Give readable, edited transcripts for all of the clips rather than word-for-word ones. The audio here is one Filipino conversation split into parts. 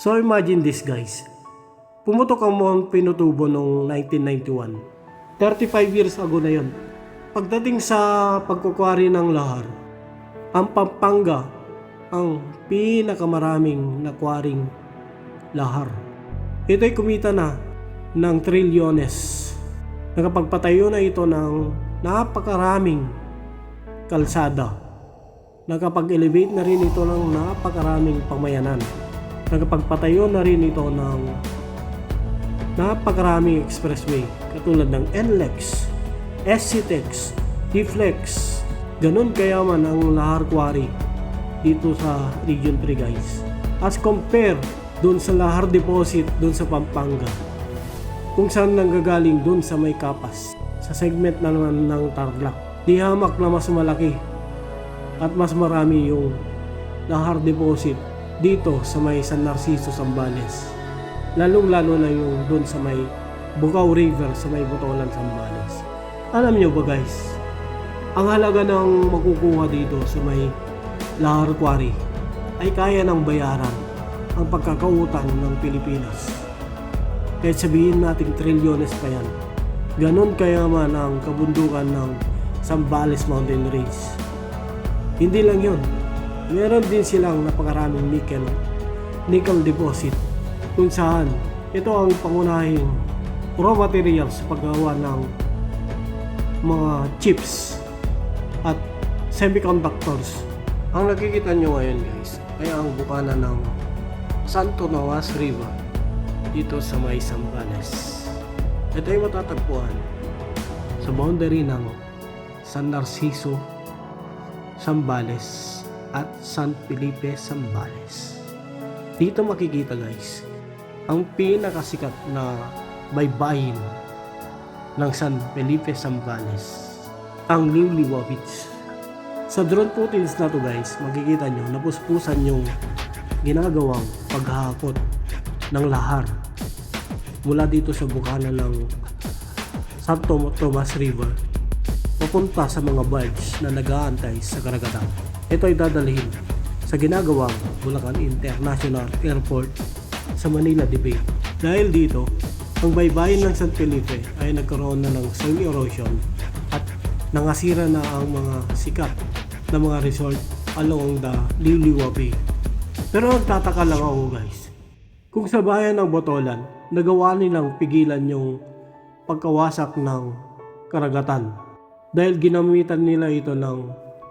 So imagine this guys. Pumutok ang Mount Pinatubo noong 1991. 35 years ago na yon. Pagdating sa pagkukwari ng lahar, ang Pampanga ang pinakamaraming nakwaring lahar. Ito'y kumita na ng trilyones. Nakapagpatayo na ito ng napakaraming kalsada. Nakapag-elevate na rin ito ng napakaraming pamayanan. Nakapagpatayo na rin ito ng napakaraming expressway katulad ng NLEX, SCTEX, DFLEX. Ganun kayaman ang lahar quarry dito sa Region 3 guys. As compare dun sa lahar deposit dun sa Pampanga, kung saan nanggagaling dun sa may Kapas, sa segment na naman ng Tarlac. Di hamak na mas malaki at mas marami yung lahar deposit dito sa may San Narciso, Zambales. Lalong-lalo na yung dun sa may Bukaw River sa may Botolan, Zambales. Alam nyo ba guys, ang halaga ng makukuha dito sa may lahar quarry ay kaya ng bayaran ang pagkakautang ng Pilipinas. Kahit sabihin natin trilyones pa yan, ganun kayaman ang kabundukan ng Zambales Mountain Range. Hindi lang yun, meron din silang napakaraming nickel deposit kung saan ito ang pangunahing raw materials sa paggawa ng mga chips at semiconductors. Ang nakikita nyo ngayon guys ay ang bukana ng Santo Tomas River dito sa may Zambales. Ito ay matatagpuan sa boundary ng San Narciso, Zambales at San Felipe, Zambales. Dito makikita guys ang pinakasikat na baybayin ng San Felipe, Zambales, ang Liuliwa Beach. Sa drone footage na to guys, makikita nyo napuspusan yung ginagawang paghahakot ng lahar mula dito sa bukana ng Santo Tomas River papunta sa mga barge na nag-aantay sa karagatan. Ito ay dadalhin sa ginagawang Bulacan International Airport sa Manila Bay. Dahil dito, ang baybayin ng San Felipe ay nagkaroon na ng soil erosion at nangasira na ang mga sikat na mga resort along the Liuliwa Bay. Pero nagtataka lang ako guys, kung sa bayan ng Botolan, nagawa nilang pigilan yung pagkawasak ng karagatan dahil ginamitan nila ito ng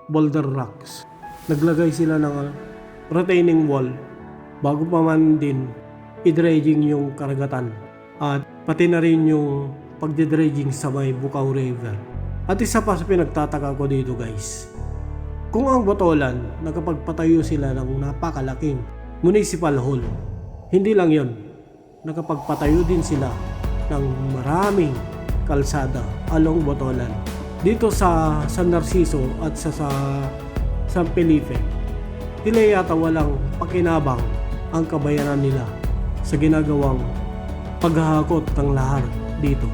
boulder rocks. Naglagay sila ng retaining wall bago pa man din i-dredging yung karagatan at pati na rin yung pagdedredging sa may Bukaw River. At isa pa sa pinagtataka ko dito guys, kung ang Botolan nakapagpatayo sila ng napakalaking municipal hall, hindi lang yon, nakapagpatayo din sila ng maraming kalsada along Botolan dito sa San Narciso at sa San Felipe. Tila yata walang pakinabang ang kabayanan nila sa ginagawang paghahakot ng lahar dito.